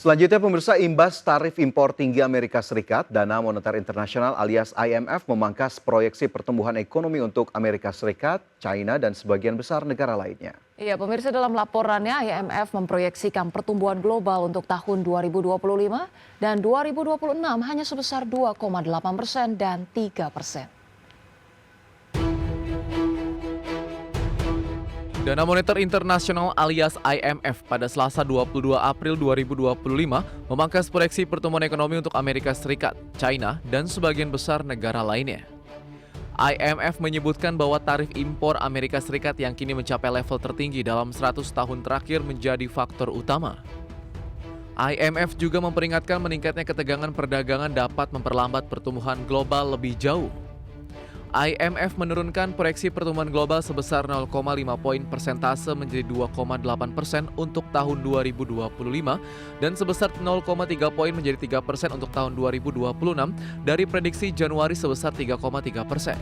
Selanjutnya pemirsa, imbas tarif impor tinggi Amerika Serikat, Dana Moneter Internasional alias IMF memangkas proyeksi pertumbuhan ekonomi untuk Amerika Serikat, China, dan sebagian besar negara lainnya. Iya, pemirsa, dalam laporannya IMF memproyeksikan pertumbuhan global untuk tahun 2025 dan 2026 hanya sebesar 2,8% dan 3%. Dana Moneter Internasional alias IMF pada Selasa 22 April 2025 memangkas proyeksi pertumbuhan ekonomi untuk Amerika Serikat, China, dan sebagian besar negara lainnya. IMF menyebutkan bahwa tarif impor Amerika Serikat yang kini mencapai level tertinggi dalam 100 tahun terakhir menjadi faktor utama. IMF juga memperingatkan meningkatnya ketegangan perdagangan dapat memperlambat pertumbuhan global lebih jauh. IMF menurunkan proyeksi pertumbuhan global sebesar 0,5 poin persentase menjadi 2,8% untuk tahun 2025 dan sebesar 0,3 poin menjadi 3% untuk tahun 2026 dari prediksi Januari sebesar 3,3%.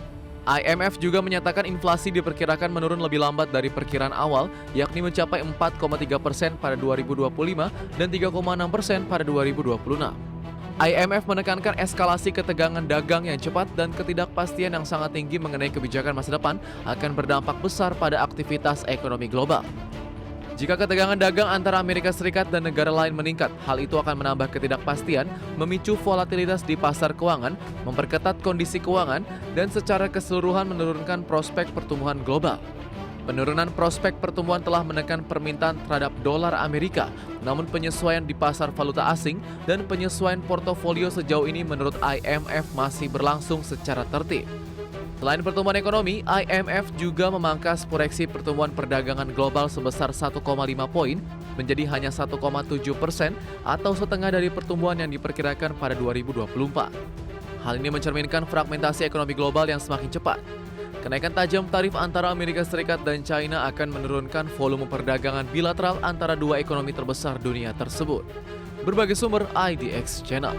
IMF juga menyatakan inflasi diperkirakan menurun lebih lambat dari perkiraan awal, yakni mencapai 4,3% pada 2025 dan 3,6% pada 2026. IMF menekankan eskalasi ketegangan dagang yang cepat dan ketidakpastian yang sangat tinggi mengenai kebijakan masa depan akan berdampak besar pada aktivitas ekonomi global. Jika ketegangan dagang antara Amerika Serikat dan negara lain meningkat, hal itu akan menambah ketidakpastian, memicu volatilitas di pasar keuangan, memperketat kondisi keuangan, dan secara keseluruhan menurunkan prospek pertumbuhan global. Penurunan prospek pertumbuhan telah menekan permintaan terhadap dolar Amerika, namun penyesuaian di pasar valuta asing dan penyesuaian portofolio sejauh ini menurut IMF masih berlangsung secara tertib. Selain pertumbuhan ekonomi, IMF juga memangkas proyeksi pertumbuhan perdagangan global sebesar 1,5 poin menjadi hanya 1,7% atau setengah dari pertumbuhan yang diperkirakan pada 2024. Hal ini mencerminkan fragmentasi ekonomi global yang semakin cepat. Kenaikan tajam tarif antara Amerika Serikat dan China akan menurunkan volume perdagangan bilateral antara dua ekonomi terbesar dunia tersebut. Berbagai sumber IDX Channel.